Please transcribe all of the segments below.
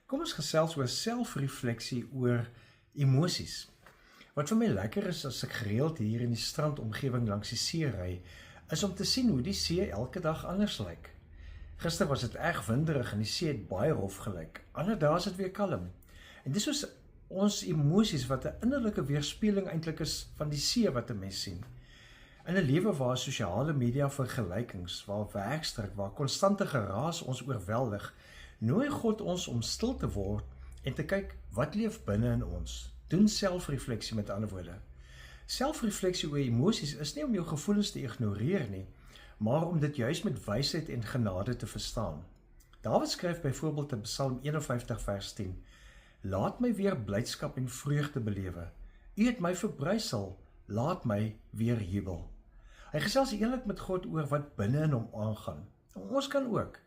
Kom ons gesels oor selfrefleksie oor emosies. Wat vir my lekker is as ek gereeld hier in die strandomgewing langs die see ry, is om te sien hoe die see elke dag anders lyk. Gister was dit erg winderig en die see het baie rof gelyk. Ander dae is dit weer kalm. En dis soos ons emosies wat 'n innerlike weerspieëling eintlik is van die see wat 'n mens sien. In 'n lewe waar sosiale media vergelykings, waar werkdruk, waar konstante geraas ons oorweldig, nooi God ons om stil te word en te kyk wat leef binne in ons. Doen selfrefleksie met ander woorde. Selfrefleksie oor emosies is nie om jou gevoelens te ignoreer nie, maar om dit juis met wysheid en genade te verstaan. Dawid skryf byvoorbeeld in Psalm 51 vers 10: Laat my weer blydskap en vreugde belewe. U het my verbrysel, laat my weer jubel. Hy gesels eerlik met God oor wat binne in hom aangaan. Ons kan ook.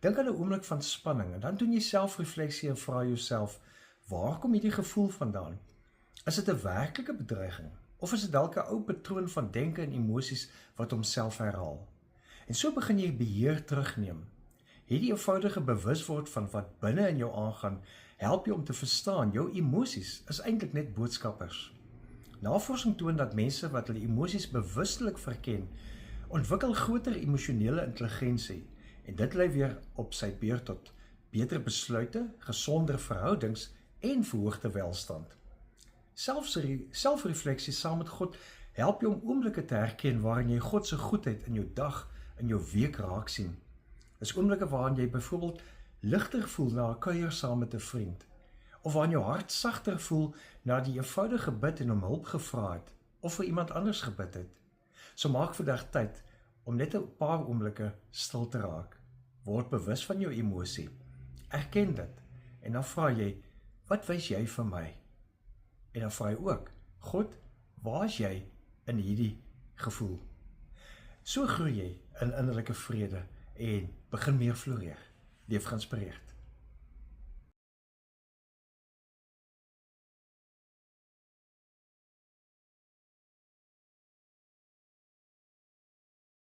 Dink aan 'n oomblik van spanning en dan doen jy selfrefleksie en vra jouself, waar kom hierdie gevoel vandaan? Is dit 'n werklike bedreiging? Of is dit dalk 'n ou patroon van denke en emosies wat homself herhaal? En so begin jy beheer terugneem. Hierdie eenvoudige bewusword van wat binne in jou aangaan, help jou om te verstaan, jou emosies is eintlik net boodskappers. Navorsing toon dat mense wat hulle emosies bewustelik verken, ontwikkel groter emosionele intelligensie, en dit lei weer op sy beurt tot beter besluite, gesonder verhoudings en verhoogde welstand. Selfrefleksie saam met God help jou om oomblikke te herken waarin jy God se goedheid in jou dag, in jou week raak sien. Dis oomblikke waarin jy byvoorbeeld ligter voel na 'n kuier saam met 'n vriend, of waarin jou hart sagter voel na die eenvoudige bid en om hulp gevra het, of vir iemand anders gebid het. So maak vandag tyd om net 'n paar oomblikke stil te raak. Word bewus van jou emosie, erken dit, en dan vra jy, wat wys jy vir my? En dan vra jy ook, God, waar is jy in hierdie gevoel? So groei jy in innerlike vrede en begin meer floreer. Leef geïnspireerd.